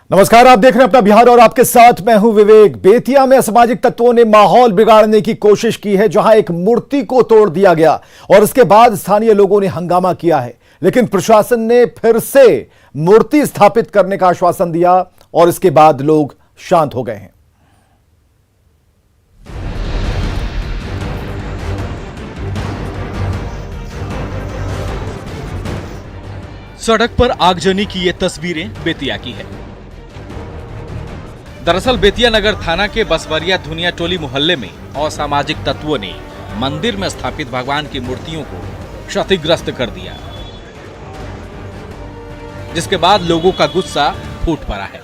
नमस्कार, आप देख रहे हैं अपना बिहार और आपके साथ मैं हूं विवेक। बेतिया में असामाजिक तत्वों ने माहौल बिगाड़ने की कोशिश की है, जहां एक मूर्ति को तोड़ दिया गया और इसके बाद स्थानीय लोगों ने हंगामा किया है, लेकिन प्रशासन ने फिर से मूर्ति स्थापित करने का आश्वासन दिया और इसके बाद लोग शांत हो गए हैं। सड़क पर आगजनी की ये तस्वीरें बेतिया की है। दरअसल बेतिया नगर थाना के बसवरिया धुनिया टोली मोहल्ले में असामाजिक तत्वों ने मंदिर में स्थापित भगवान की मूर्तियों को क्षतिग्रस्त कर दिया, जिसके बाद लोगों का गुस्सा फूट पड़ा है।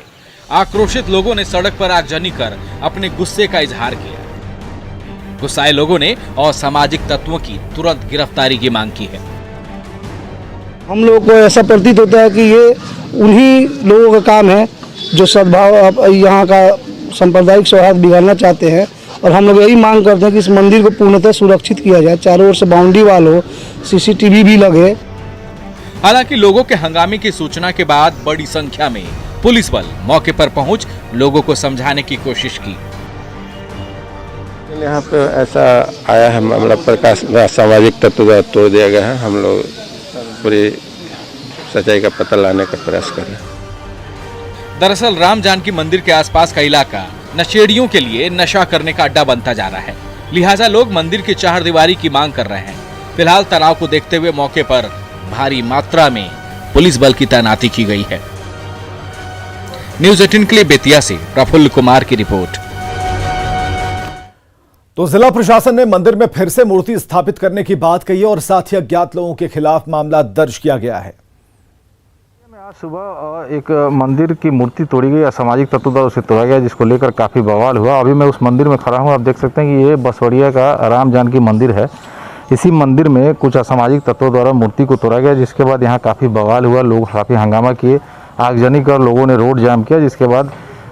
आक्रोशित लोगों ने सड़क पर आगजनी कर अपने गुस्से का इजहार किया। गुस्साए लोगों ने असामाजिक तत्वों की तुरंत गिरफ्तारी की मांग की है। हम लोग को ऐसा प्रतीत होता है कि ये उन्हीं लोगों का काम है जो सद्भाव यहाँ का सांप्रदायिक सौहार्द बिगाड़ना चाहते हैं, और हम लोग यही मांग करते हैं कि इस मंदिर को पूर्णतः सुरक्षित किया जाए, चारों ओर से बाउंड्री वाल हो, सीसीटीवी भी लगे। हालांकि लोगों के हंगामे की सूचना के बाद बड़ी संख्या में पुलिस बल मौके पर पहुंच लोगों को समझाने की कोशिश की। यहाँ पे ऐसा आया है मामला, प्रकाश सामाजिक तत्व द्वारा तोड़ दिया गया है। हम लोग पूरी सच्चाई का पता लाने का प्रयास कर रहे हैं। दरअसल राम जानकी मंदिर के आसपास का इलाका नशेड़ियों के लिए नशा करने का अड्डा बनता जा रहा है, लिहाजा लोग मंदिर की चारदीवारी की मांग कर रहे हैं। फिलहाल तनाव को देखते हुए मौके पर भारी मात्रा में पुलिस बल की तैनाती की गई है। न्यूज़ 18 के लिए बेतिया से प्रफुल्ल कुमार की रिपोर्ट। तो जिला प्रशासन ने मंदिर में फिर से मूर्ति स्थापित करने की बात कही है और साथ ही अज्ञात लोगों के खिलाफ मामला दर्ज किया गया है। आज सुबह एक मंदिर की मूर्ति तोड़ी गई, असामाजिक तत्वों द्वारा उसे तोड़ा गया, जिसको लेकर काफ़ी बवाल हुआ। अभी मैं उस मंदिर में खड़ा हूँ। आप देख सकते हैं कि ये बसवरिया का राम जानकी मंदिर है। इसी मंदिर में कुछ असामाजिक तत्वों द्वारा मूर्ति को तोड़ा गया, जिसके बाद यहाँ काफ़ी बवाल हुआ। लोग काफ़ी हंगामा किए, आगजनी कर लोगों ने रोड जाम किया, जिसके बाद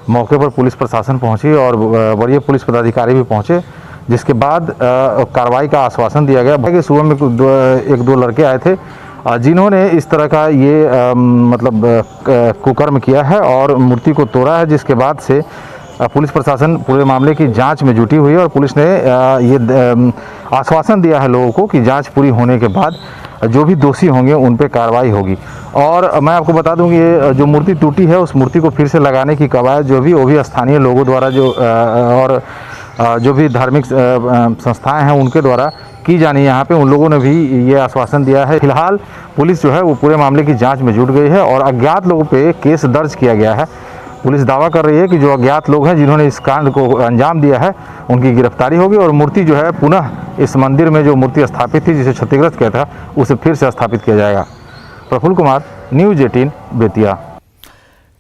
मौके पर पुलिस प्रशासन पहुँची और वरीय पुलिस पदाधिकारी भी पहुँचे, जिसके बाद कार्रवाई का आश्वासन दिया गया। कि सुबह में एक दो लड़के आए थे जिन्होंने इस तरह का ये कुकर्म किया है और मूर्ति को तोड़ा है, जिसके बाद से पुलिस प्रशासन पूरे मामले की जांच में जुटी हुई है और पुलिस ने ये आश्वासन दिया है लोगों को कि जांच पूरी होने के बाद जो भी दोषी होंगे उन पे कार्रवाई होगी। और मैं आपको बता दूं कि ये जो मूर्ति टूटी है उस मूर्ति को फिर से लगाने की कवायद वो भी स्थानीय लोगों द्वारा और जो भी धार्मिक संस्थाएं हैं उनके द्वारा की जानी। यहाँ पे उन लोगों ने भी ये आश्वासन दिया है। फिलहाल पुलिस जो है वो पूरे मामले की जांच में जुट गई है और अज्ञात लोगों पे केस दर्ज किया गया है। पुलिस दावा कर रही है कि जो अज्ञात लोग हैं जिन्होंने इस कांड को अंजाम दिया है उनकी गिरफ्तारी होगी और मूर्ति जो है पुनः इस मंदिर में जो मूर्ति स्थापित थी जिसे क्षतिग्रस्त किया था उसे फिर से स्थापित किया जाएगा। प्रफुल्ल कुमार, न्यूज़ 18 बेतिया।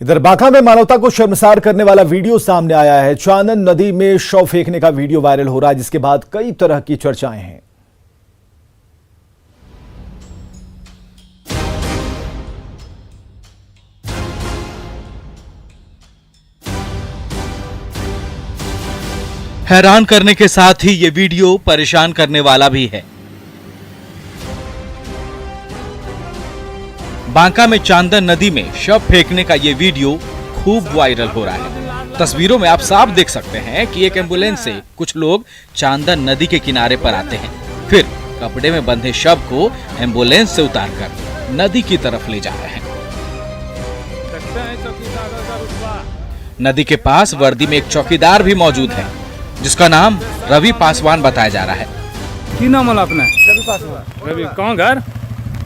इधर बांका में मानवता को शर्मसार करने वाला वीडियो सामने आया है। चानन नदी में शव फेंकने का वीडियो वायरल हो रहा है, जिसके बाद कई तरह की चर्चाएं हैं। हैरान करने के साथ ही ये वीडियो परेशान करने वाला भी है। बांका में चांदन नदी में शव फेंकने का ये वीडियो खूब वायरल हो रहा है। तस्वीरों में आप साफ देख सकते हैं कि एक एम्बुलेंस से कुछ लोग चांदन नदी के किनारे पर आते हैं, फिर कपड़े में बंधे शव को एम्बुलेंस से उतारकर नदी की तरफ ले जा रहे हैं। नदी के पास वर्दी में एक चौकीदार भी मौजूद है, जिसका नाम रवि पासवान बताया जा रहा है। की नाम है अपना? रवि पासवान। रवि कौन घर?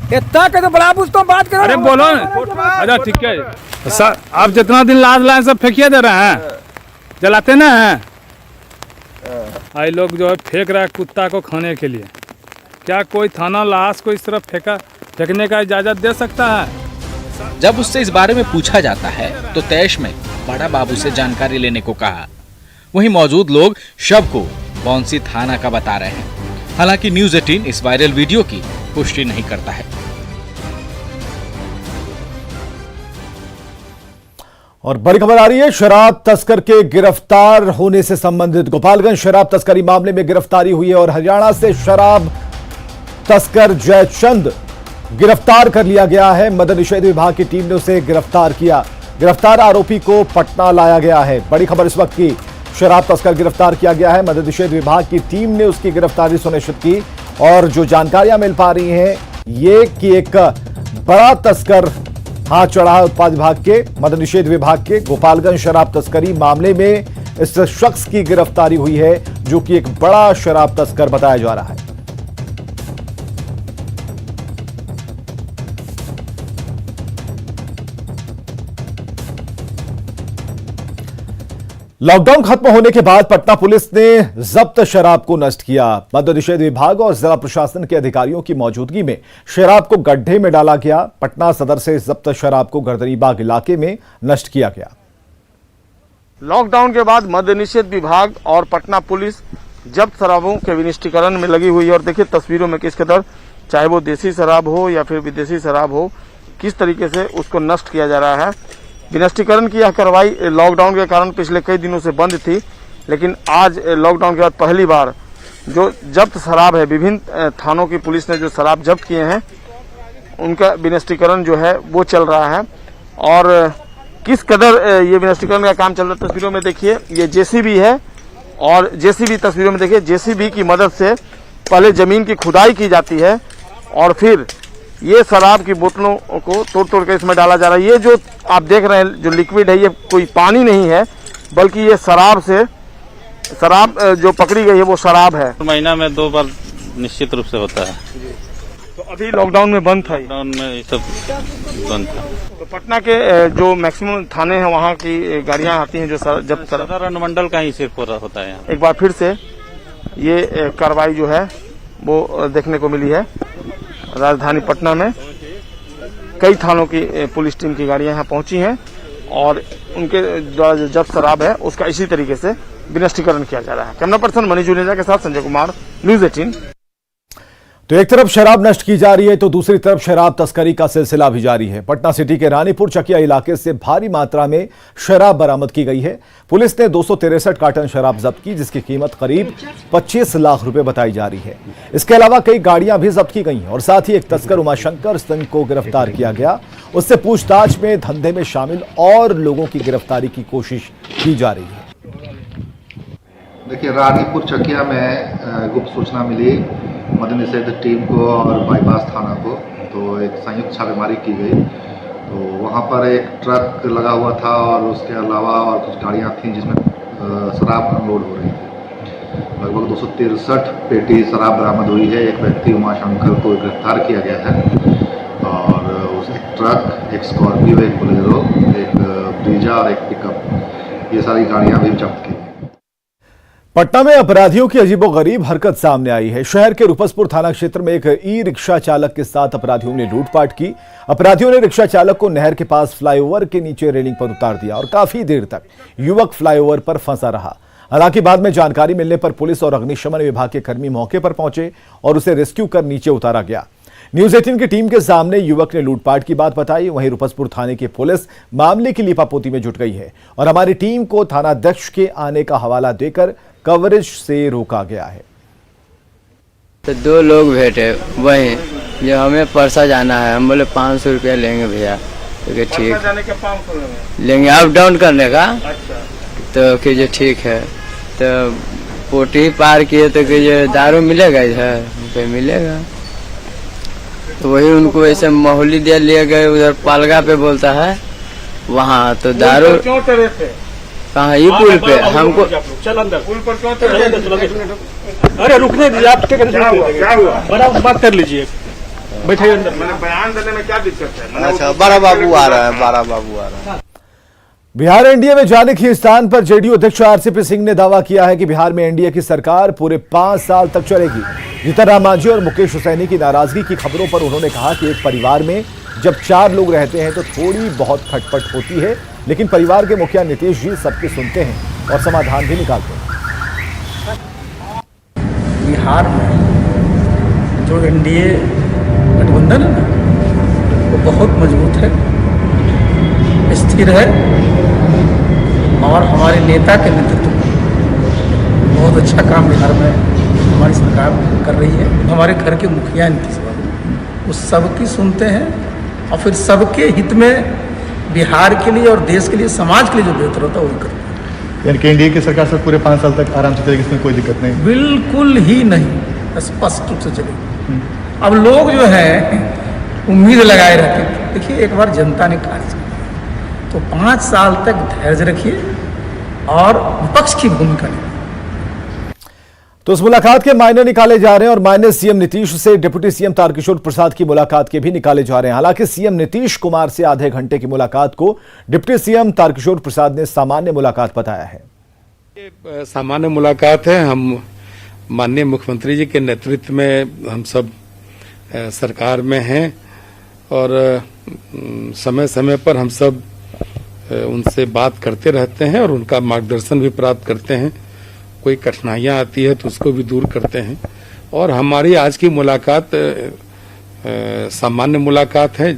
इतना के तो बड़ा पूछता हूँ, बात करो। अरे बोलो। अच्छा ठीक है सर, आप जितना दिन लाश लाए सब फेंकिए दे रहे हैं, जलाते ना हैं। आई लोग जो है फेंक रहा है कुत्ता को खाने के लिए। क्या कोई थाना लाश को इस तरफ फेंकने का इजाजत दे सकता है? जब उससे इस बारे में पूछा जाता है तो तैश में बड़ा बाबू से जानकारी लेने को कहा। वहीं मौजूद लोग शव को बौंसी थाना का बता रहे हैं। हालांकि न्यूज़ 18 इस वायरल वीडियो की पुष्टि नहीं करता है। और बड़ी खबर आ रही है, शराब तस्कर के गिरफ्तार होने से संबंधित। गोपालगंज शराब तस्करी मामले में गिरफ्तारी हुई है और हरियाणा से शराब तस्कर जयचंद गिरफ्तार कर लिया गया है। मद्य निषेध विभाग की टीम ने उसे गिरफ्तार किया। गिरफ्तार आरोपी को पटना लाया गया है। बड़ी खबर इस वक्त की, शराब तस्कर गिरफ्तार किया गया है। मद्य निषेध विभाग की टीम ने उसकी गिरफ्तारी सुनिश्चित की और जो जानकारियां मिल पा रही हैं ये कि एक बड़ा तस्कर हाथ चढ़ा है उत्पाद विभाग के, मद्य निषेध विभाग के। गोपालगंज शराब तस्करी मामले में इस शख्स की गिरफ्तारी हुई है जो कि एक बड़ा शराब तस्कर बताया जा रहा है। लॉकडाउन खत्म होने के बाद पटना पुलिस ने जब्त शराब को नष्ट किया। मद्य निषेध विभाग और जिला प्रशासन के अधिकारियों की मौजूदगी में शराब को गड्ढे में डाला गया। पटना सदर से जब्त शराब को गर्दनीबाग इलाके में नष्ट किया गया। लॉकडाउन के बाद मद्य निषेध विभाग और पटना पुलिस जब्त शराबों के विनिष्टीकरण में लगी हुई है और देखिए तस्वीरों में किस कदर, चाहे वो देसी शराब हो या फिर विदेशी शराब हो, किस तरीके से उसको नष्ट किया जा रहा है। विनिष्टीकरण की यह कार्रवाई लॉकडाउन के कारण पिछले कई दिनों से बंद थी, लेकिन आज लॉकडाउन के बाद पहली बार जो जब्त शराब है, विभिन्न थानों की पुलिस ने जो शराब जब्त किए हैं उनका विनिष्टीकरण जो है वो चल रहा है। और किस कदर ये विनिष्टीकरण का काम चल रहा है तस्वीरों में देखिए। ये जेसीबी है और जेसीबी तस्वीरों में देखिए, जेसीबी की मदद से पहले जमीन की खुदाई की जाती है और फिर ये शराब की बोतलों को तोड़ तोड़ के इसमें डाला जा रहा है। ये जो आप देख रहे हैं जो लिक्विड है ये कोई पानी नहीं है बल्कि ये शराब जो पकड़ी गई है वो शराब है। महीना में 2 बार निश्चित रूप से होता है। तो अभी लॉकडाउन में बंद था, लॉकडाउन में ये सब बंद था। तो पटना के जो मैक्सिमम थाने हैं वहाँ की गाड़ियाँ आती हैं जो जब सदर अनुमंडल का ही सिर्फ होता है यहाँ। एक बार फिर से ये कार्रवाई जो है वो देखने को मिली है। राजधानी पटना में कई थानों की पुलिस टीम की गाड़ियां यहां पहुंची हैं और उनके द्वारा जो जब्त शराब है उसका इसी तरीके से विनिष्टीकरण किया जा रहा है। कैमरा पर्सन मनीष जुनेजा के साथ संजय कुमार, न्यूज़ 18। तो एक तरफ शराब नष्ट की जा रही है तो दूसरी तरफ शराब तस्करी का सिलसिला भी जारी है। पटना सिटी के रानीपुर चकिया इलाके से भारी मात्रा में शराब बरामद की गई है। पुलिस ने 263 कार्टन शराब जब्त की जिसकी कीमत करीब 25 लाख रुपए बताई जा रही है। इसके अलावा कई गाड़ियां भी जब्त की गई हैं और साथ ही एक तस्कर उमाशंकर सिंह को गिरफ्तार किया गया। उससे पूछताछ में धंधे में शामिल और लोगों की गिरफ्तारी की कोशिश की जा रही है। देखिए, रानीपुर चकिया में गुप्त सूचना मिली मद्य निषेध टीम को और बाईपास थाना को, तो एक संयुक्त छापेमारी की गई। तो वहाँ पर एक ट्रक लगा हुआ था और उसके अलावा और कुछ गाड़ियाँ थीं जिसमें शराब अनलोड हो रही थी। लगभग 263 पेटी शराब बरामद हुई है। एक व्यक्ति उमाशंकर को गिरफ्तार किया गया है और उस एक ट्रक, एक स्कॉर्पियो, एक बोलेरो, एक ब्रीजा और एक पिकअप, ये सारी गाड़ियाँ भी जब्त की। पटना में अपराधियों की अजीबोगरीब हरकत सामने आई है। शहर के रूपसपुर थाना क्षेत्र में एक ई रिक्शा चालक के साथ अपराधियों ने लूटपाट की। अपराधियों ने रिक्शा चालक को नहर के पास फ्लाईओवर के नीचे रेलिंग पर उतार दिया और काफी देर तक युवक फ्लाईओवर पर फंसा रहा। हालांकि बाद में जानकारी मिलने पर पुलिस और अग्निशमन विभाग के कर्मी मौके पर पहुंचे और उसे रेस्क्यू कर नीचे उतारा गया। न्यूज़ 18 की टीम के सामने युवक ने लूटपाट की बात बताई। वहीं रूपसपुर थाने की पुलिस मामले की लीपापोती में जुट गई है और हमारी टीम को थानाध्यक्ष के आने का हवाला देकर कवरेज से रोका गया है। तो 2 लोग भेटे वहीं, जो हमें परसा जाना है, हम बोले 500 रुपया लेंगे भैया। तो ठीक लेंगे अप डाउन करने का। तो कि ठीक है। तो पोटी पार किए तो कि दारू मिलेगा इधर, पे मिलेगा। तो वही उनको ऐसे मोहली दे लिए गए उधर पालगा पे बोलता है वहाँ। तो दारू कहाँ, ये पुल पे हमको चल अंदर पुल पर क्यों अरे रुकने दीजिए आप, क्या हुआ बड़ा बात कर लीजिए, बैठिए अंदर। मैंने बयान देने में क्या दिक्कत है? अच्छा, बड़ा बाबू आ रहा है। बिहार एनडीए में जाने के स्थान पर जेडीयू अध्यक्ष आरसीपी सिंह ने दावा किया है कि बिहार में एनडीए की सरकार पूरे 5 साल तक चलेगी। जीतन राम मांझी और मुकेश हुसैनी की नाराजगी की खबरों पर उन्होंने कहा कि एक परिवार में जब 4 लोग रहते हैं तो थोड़ी बहुत खटपट होती है, लेकिन परिवार के मुखिया नीतीश जी सबके सुनते हैं और समाधान भी निकालते हैं। बिहार में जो एनडीए गठबंधन है ना, वो बहुत मजबूत है, स्थिर है और हमारे नेता के नेतृत्व में बहुत अच्छा काम बिहार में हमारी सरकार कर रही है। हमारे घर के मुखिया नीतीश बाबू वो सबकी सुनते हैं और फिर सबके हित में बिहार के लिए और देश के लिए, समाज के लिए जो बेहतर होता है वही करते हैं। यानी कि एनडीए की सरकार से पूरे 5 साल तक आराम से चलेगी, इसमें कोई दिक्कत नहीं? बिल्कुल ही नहीं, स्पष्ट रूप से चलेगी। अब लोग जो है उम्मीद लगाए रहते हैं। देखिए, एक बार जनता ने कार्य किया तो 5 साल तक धैर्य रखिए और विपक्ष की भूमिका निभाइए। तो इस मुलाकात के मायने निकाले जा रहे हैं और मायने सीएम नीतीश से डिप्टी सीएम तारकिशोर प्रसाद की मुलाकात के भी निकाले जा रहे हैं। हालांकि सीएम नीतीश कुमार से आधे घंटे की मुलाकात को डिप्टी सीएम तारकिशोर प्रसाद ने सामान्य मुलाकात बताया है। ये सामान्य मुलाकात है। हम माननीय मुख्यमंत्री जी के नेतृत्व में हम सब सरकार में हैं और समय समय पर हम सब उनसे बात करते रहते हैं और उनका मार्गदर्शन भी प्राप्त करते हैं। कोई कठिनाइयां आती है तो उसको भी दूर करते हैं और हमारी आज की मुलाकात सामान्य मुलाकात है।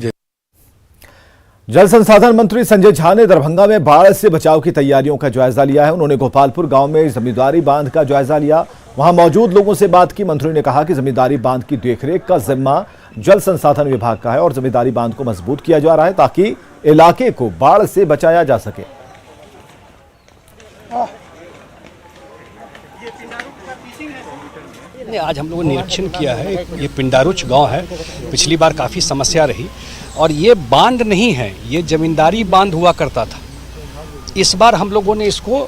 जल संसाधन मंत्री संजय झा ने दरभंगा में बाढ़ से बचाव की तैयारियों का जायजा लिया है। उन्होंने गोपालपुर गांव में जमींदारी बांध का जायजा लिया। वहां मौजूद लोगों से बात की। मंत्री ने कहा कि जमींदारी बांध की देखरेख का जिम्मा जल संसाधन विभाग का है और जमींदारी बांध को मजबूत किया जा रहा है ताकि इलाके को बाढ़ से बचाया जा सके। आज हम लोगों ने निरीक्षण किया है। ये पिंडारुच गांव है, पिछली बार काफ़ी समस्या रही और ये बांध नहीं है, ये जमींदारी बांध हुआ करता था। इस बार हम लोगों ने इसको,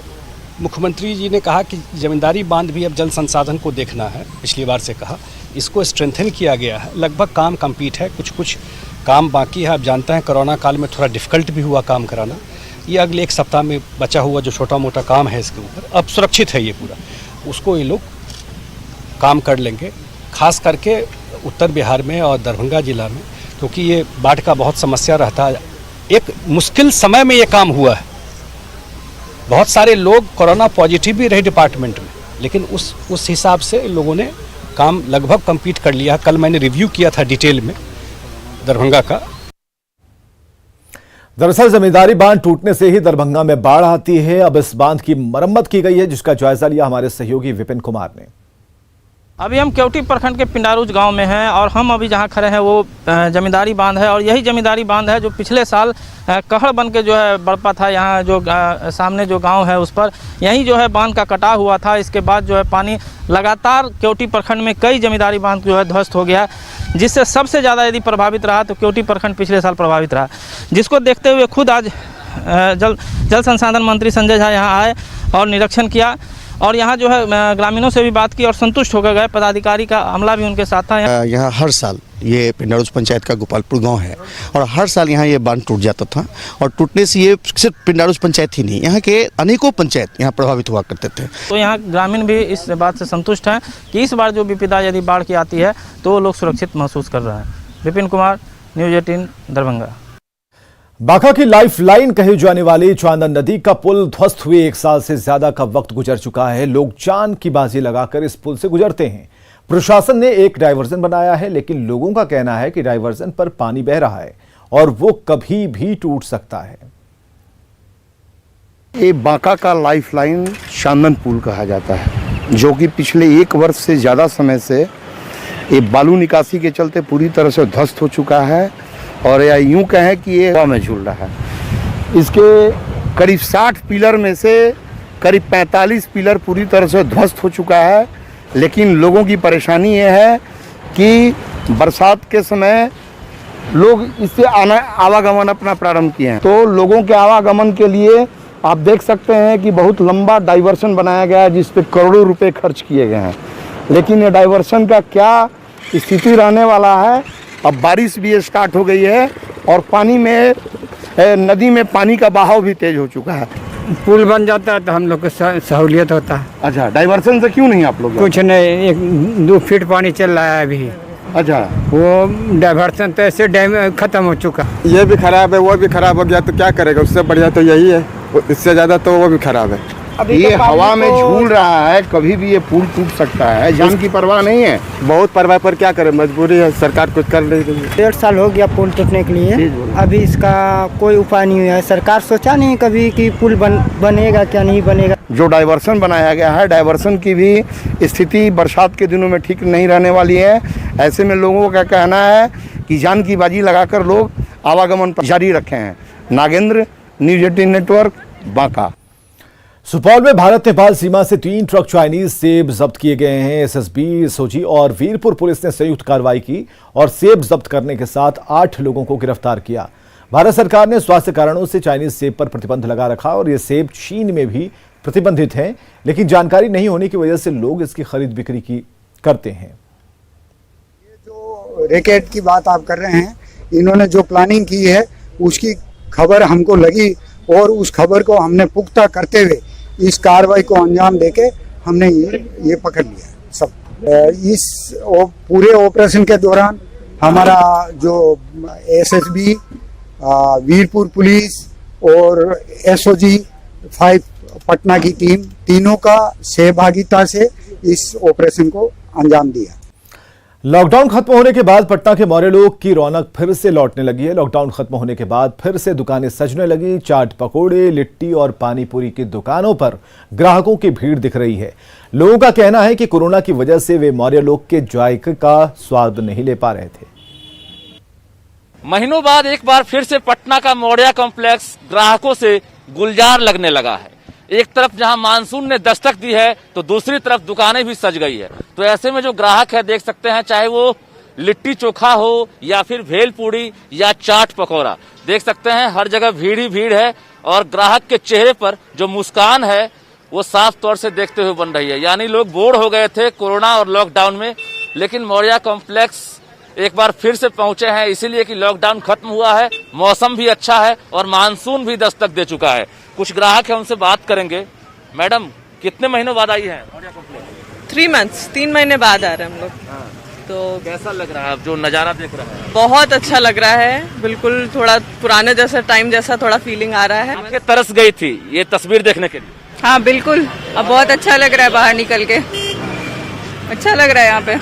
मुख्यमंत्री जी ने कहा कि जमींदारी बांध भी अब जल संसाधन को देखना है, पिछली बार से कहा, इसको स्ट्रेंथन किया गया है। लगभग काम कंप्लीट है, कुछ काम बाकी है। आप जानते हैं कोरोना काल में थोड़ा डिफ़िकल्ट भी हुआ काम कराना। ये अगले 1 सप्ताह में बचा हुआ जो छोटा मोटा काम है इसके ऊपर अब सुरक्षित है, ये पूरा उसको ये लोग काम कर लेंगे। खास करके उत्तर बिहार में और दरभंगा जिला में, क्योंकि ये बाढ़ का बहुत समस्या रहता है। एक मुश्किल समय में ये काम हुआ है। बहुत सारे लोग कोरोना पॉजिटिव भी रहे डिपार्टमेंट में, लेकिन उस हिसाब से लोगों ने काम लगभग कंप्लीट कर लिया। कल मैंने रिव्यू किया था डिटेल में दरभंगा का। दरअसल जमींदारी बांध टूटने से ही दरभंगा में बाढ़ आती है। अब इस बांध की मरम्मत की गई है, जिसका जायजा लिया हमारे सहयोगी विपिन कुमार ने। अभी हम केवटी प्रखंड के पिंडारुच गांव में हैं और हम अभी जहां खड़े हैं वो जमींदारी बांध है और यही जमींदारी बांध है जो पिछले साल कहड़ बन के जो है बरपा था। यहाँ जो सामने जो गांव है उस पर यही जो है बांध का कटाव हुआ था। इसके बाद जो है पानी लगातार केवटी प्रखंड में कई जमींदारी बांध जो है ध्वस्त हो गया, जिससे सबसे ज़्यादा यदि प्रभावित रहा तो केवटी प्रखंड पिछले साल प्रभावित रहा, जिसको देखते हुए खुद आज जल संसाधन मंत्री संजय झा यहाँ आए और निरीक्षण किया और यहाँ जो है ग्रामीणों से भी बात की और संतुष्ट होकर गए। पदाधिकारी का अमला भी उनके साथ था। यहाँ हर साल ये पिंडारुच पंचायत का गोपालपुर गांव है और हर साल यहाँ ये बांध टूट जाता था और टूटने से ये सिर्फ पिंडारुच पंचायत ही नहीं, यहाँ के अनेकों पंचायत यहाँ प्रभावित हुआ करते थे। तो यहाँ ग्रामीण भी इस बात से संतुष्ट हैं कि इस बार जो विपदा यदि बाढ़ की आती है तो लोग सुरक्षित महसूस कर रहे हैं। विपिन कुमार, न्यूज़ 18 दरभंगा। बांका की लाइफलाइन कही जाने वाली चांदन नदी का पुल ध्वस्त हुए 1 साल से ज्यादा का वक्त गुजर चुका है। लोग जान की बाजी लगाकर इस पुल से गुजरते हैं। प्रशासन ने एक डायवर्जन बनाया है, लेकिन लोगों का कहना है कि डायवर्जन पर पानी बह रहा है और वो कभी भी टूट सकता है। ये बांका का लाइफलाइन चांदन पुल कहा जाता है, जो कि पिछले 1 वर्ष से ज़्यादा समय से ये बालू निकासी के चलते पूरी तरह से ध्वस्त हो चुका है और या यूं कहें कि ये हवा में झूल रहा है। इसके करीब 60 पिलर में से करीब 45 पिलर पूरी तरह से ध्वस्त हो चुका है। लेकिन लोगों की परेशानी ये है कि बरसात के समय लोग इससे आवागमन अपना प्रारंभ किए हैं, तो लोगों के आवागमन के लिए आप देख सकते हैं कि बहुत लंबा डाइवर्सन बनाया गया है, जिस पे करोड़ों रुपए खर्च किए गए हैं। लेकिन ये डाइवर्सन का क्या स्थिति रहने वाला है, अब बारिश भी स्टार्ट हो गई है और पानी में नदी में पानी का बहाव भी तेज हो चुका है। पुल बन जाता है तो हम लोग को सहूलियत होता है। अच्छा, डाइवर्सन से क्यों नहीं आप लोग? कुछ नहीं, 1-2 फीट पानी चल रहा है अभी। अच्छा, वो डाइवर्सन तो ऐसे डैम खत्म हो चुका। ये भी खराब है, वो भी खराब हो गया तो क्या करेगा? उससे बढ़िया तो यही है, इससे ज़्यादा तो वो भी खराब है। ये तो हवा में झूल रहा है, कभी भी ये पुल टूट सकता है, जान की परवाह नहीं है। बहुत परवाह, पर क्या करे, मजबूरी है, सरकार कुछ कर नहीं रही है। 1.5 साल हो गया पुल टूटने के लिए, अभी इसका कोई उपाय नहीं हुआ है। सरकार सोचा नहीं कभी कि पुल बनेगा क्या नहीं बनेगा। जो डाइवर्सन बनाया गया है, डाइवर्सन की भी स्थिति बरसात के दिनों में ठीक नहीं रहने वाली है। ऐसे में लोगों का कहना है कि जान की बाजी लगाकर लोग आवागमन जारी रखे हैं। Nagendra, news 18 network, Banka. सुपौल में भारत नेपाल सीमा से 3 ट्रक चाइनीज सेब जब्त किए गए हैं। एसएसबी, एसओजी और वीरपुर पुलिस ने संयुक्त कार्रवाई की और सेब जब्त करने के साथ 8 लोगों को गिरफ्तार किया। भारत सरकार ने स्वास्थ्य कारणों से चाइनीज सेब पर प्रतिबंध लगा रखा और ये सेब चीन में भी प्रतिबंधित हैं, लेकिन जानकारी नहीं होने की वजह से लोग इसकी खरीद बिक्री की करते हैं। जो रैकेट की बात आप कर रहे हैं, इन्होंने जो प्लानिंग की है उसकी खबर हमको लगी और उस खबर को हमने पुख्ता करते हुए इस कार्रवाई को अंजाम देके हमने ये पकड़ लिया सब। इस पूरे ऑपरेशन के दौरान हमारा जो एसएसबी, वीरपुर पुलिस और एसओजी 5 पटना की टीम, तीनों का सहभागिता से इस ऑपरेशन को अंजाम दिया। लॉकडाउन खत्म होने के बाद पटना के मौर्य लोग की रौनक फिर से लौटने लगी है। लॉकडाउन खत्म होने के बाद फिर से दुकानें सजने लगी। चाट, पकोड़े, लिट्टी और पानी पूरी की दुकानों पर ग्राहकों की भीड़ दिख रही है। लोगों का कहना है कि कोरोना की वजह से वे मौर्य लोग के जायके का स्वाद नहीं ले पा रहे थे। महीनों बाद एक बार फिर से पटना का मौर्या कॉम्प्लेक्स ग्राहकों से गुलजार लगने लगा है। एक तरफ जहां मानसून ने दस्तक दी है तो दूसरी तरफ दुकानें भी सज गई है। तो ऐसे में जो ग्राहक है देख सकते हैं, चाहे वो लिट्टी चोखा हो या फिर भेलपूरी या चाट पकौड़ा, देख सकते हैं हर जगह भीड़ ही भीड़ है और ग्राहक के चेहरे पर जो मुस्कान है वो साफ तौर से देखते हुए बन रही है। यानी लोग बोर हो गए थे कोरोना और लॉकडाउन में, लेकिन मौर्या कॉम्प्लेक्स एक बार फिर से पहुंचे हैं, इसीलिए कि लॉकडाउन खत्म हुआ है, मौसम भी अच्छा है और मानसून भी दस्तक दे चुका है। कुछ ग्राहक है, उनसे बात करेंगे। मैडम, कितने महीनों बाद आई है मौर्या कॉम्प्लेक्स? 3 मंथ्स, 3 महीने बाद आ रहे हैं हम लोग। तो कैसा लग रहा है अब जो नजारा देख रहे हैं? बहुत अच्छा लग रहा है, बिल्कुल थोड़ा पुराने जैसा टाइम जैसा थोड़ा फीलिंग आ रहा है। आंखें तरस गई थी ये तस्वीर देखने के लिए। हाँ बिल्कुल, अब बहुत अच्छा लग रहा है बाहर निकल के, अच्छा लग रहा है यहाँ पे।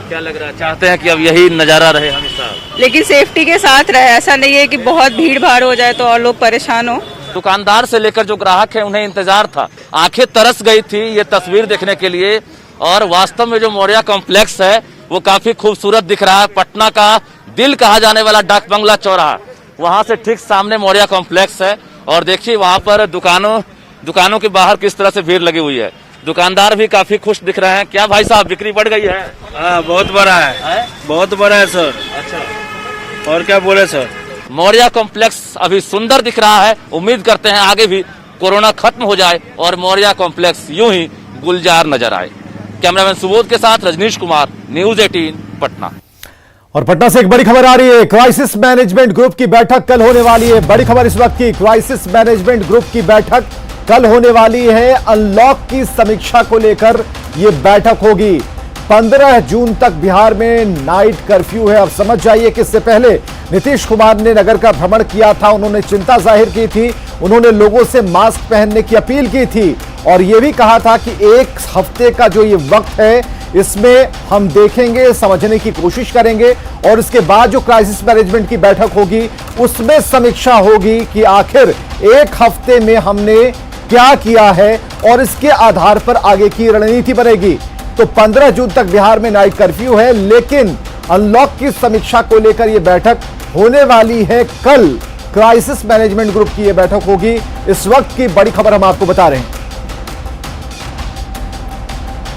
क्या लग रहा है, चाहते हैं कि अब यही नजारा रहे हमेशा? लेकिन सेफ्टी के साथ रहे, ऐसा नहीं है कि बहुत भीड़ भाड़ हो जाए तो और लोग परेशान हो। दुकानदार से लेकर जो ग्राहक है उन्हें इंतजार था, आंखें तरस गई थी ये तस्वीर देखने के लिए। और वास्तव में जो मौर्या कॉम्प्लेक्स है वो काफी खूबसूरत दिख रहा है। पटना का दिल कहा जाने वाला डाक बंगला चौराहा, वहां से ठीक सामने मौर्या कॉम्प्लेक्स है और देखिए वहां पर दुकानों के बाहर किस तरह से भीड़ लगी हुई है। दुकानदार भी काफी खुश दिख रहे हैं। क्या भाई साहब, बिक्री बढ़ गई है? हाँ, बहुत बड़ा है, बहुत बड़ा है सर। अच्छा, और क्या बोले सर? मौर्या कॉम्प्लेक्स अभी सुंदर दिख रहा है। उम्मीद करते हैं आगे भी कोरोना खत्म हो जाए और मौर्या कॉम्प्लेक्स यूं ही गुलजार नजर आए। कैमरामैन सुबोध के साथ रजनीश कुमार, न्यूज 18 पटना। और पटना से एक बड़ी खबर आ रही है। क्राइसिस मैनेजमेंट ग्रुप की बैठक कल होने वाली है। बड़ी खबर इस वक्त की, क्राइसिस मैनेजमेंट ग्रुप की बैठक कल होने वाली है। अनलॉक की समीक्षा को लेकर यह बैठक होगी। 15 जून तक बिहार में नाइट कर्फ्यू है। अब समझ जाइए कि इससे पहले नीतीश कुमार ने नगर का भ्रमण किया था, उन्होंने चिंता जाहिर की थी, उन्होंने लोगों से मास्क पहनने की अपील की थी और यह भी कहा था कि 1 हफ्ते का जो ये वक्त है इसमें हम देखेंगे, समझने की कोशिश करेंगे और इसके बाद जो क्राइसिस मैनेजमेंट की बैठक होगी उसमें समीक्षा होगी कि आखिर 1 हफ्ते में हमने क्या किया है और इसके आधार पर आगे की रणनीति बनेगी। तो 15 जून तक बिहार में नाइट कर्फ्यू है, लेकिन अनलॉक की समीक्षा को लेकर यह बैठक होने वाली है कल। क्राइसिस मैनेजमेंट ग्रुप की यह बैठक होगी। इस वक्त की बड़ी खबर हम आपको बता रहे हैं।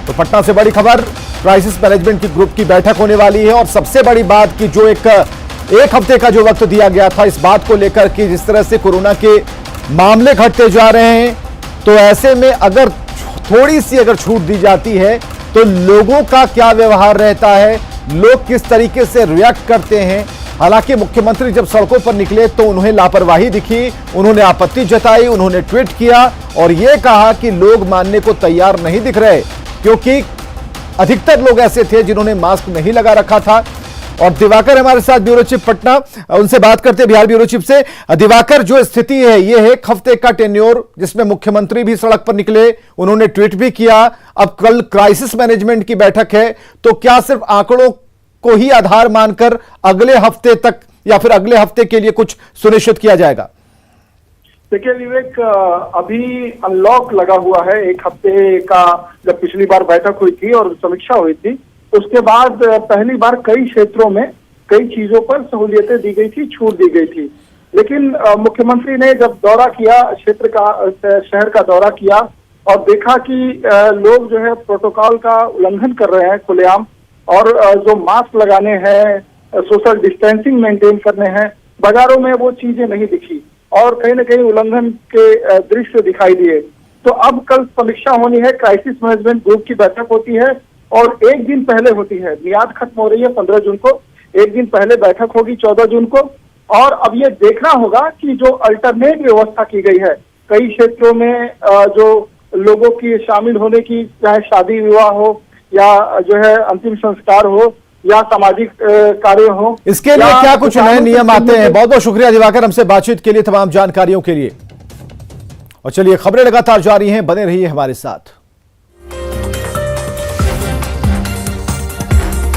तो पटना से बड़ी खबर, क्राइसिस मैनेजमेंट की ग्रुप की बैठक होने वाली है और सबसे बड़ी बात कि जो एक हफ्ते का जो वक्त दिया गया था इस बात को लेकर कि जिस तरह से कोरोना के मामले घटते जा रहे हैं, तो ऐसे में अगर थोड़ी सी अगर छूट दी जाती है तो लोगों का क्या व्यवहार रहता है, लोग किस तरीके से रिएक्ट करते हैं। हालांकि मुख्यमंत्री जब सड़कों पर निकले तो उन्हें लापरवाही दिखी, उन्होंने आपत्ति जताई, उन्होंने ट्वीट किया और यह कहा कि लोग मानने को तैयार नहीं दिख रहे, क्योंकि अधिकतर लोग ऐसे थे जिन्होंने मास्क नहीं लगा रखा था। और दिवाकर हमारे साथ ब्यूरो चीफ पटना, उनसे बात करते हैं बिहार ब्यूरो चीफ से। दिवाकर, जो स्थिति है ये है 1 हफ्ते का टेन्योर जिसमें मुख्यमंत्री भी सड़क पर निकले, उन्होंने ट्वीट भी किया, अब कल क्राइसिस मैनेजमेंट की बैठक है, तो क्या सिर्फ आंकड़ों को ही आधार मानकर अगले हफ्ते तक या फिर अगले हफ्ते के लिए कुछ सुनिश्चित किया जाएगा? देखिए विवेक, अभी अनलॉक लगा हुआ है। 1 हफ्ते का जब पिछली बार बैठक हुई थी और समीक्षा हुई थी, उसके बाद पहली बार कई क्षेत्रों में कई चीजों पर सहूलियतें दी गई थी, छूट दी गई थी। लेकिन मुख्यमंत्री ने जब दौरा किया क्षेत्र का, शहर का दौरा किया और देखा कि लोग जो है प्रोटोकॉल का उल्लंघन कर रहे हैं खुलेआम, और जो मास्क लगाने हैं, सोशल डिस्टेंसिंग मेंटेन करने हैं, बाजारों में वो चीजें नहीं दिखी और कहीं न कहीं उल्लंघन के दृश्य दिखाई दिए। तो अब कल समीक्षा होनी है, क्राइसिस मैनेजमेंट ग्रुप की बैठक होती है और एक दिन पहले होती है, मियाद खत्म हो रही है 15 जून को, एक दिन पहले बैठक होगी 14 जून को। और अब ये देखना होगा कि जो अल्टरनेट व्यवस्था की गई है कई क्षेत्रों में, जो लोगों की शामिल होने की, चाहे शादी विवाह हो या जो है अंतिम संस्कार हो या सामाजिक कार्य हो, इसके लिए क्या कुछ नए नियम आते हैं? बहुत बहुत शुक्रिया दिवाकर हमसे बातचीत के लिए, तमाम जानकारियों के लिए। और चलिए खबरें लगातार जारी हैं, बने रहिए हमारे साथ।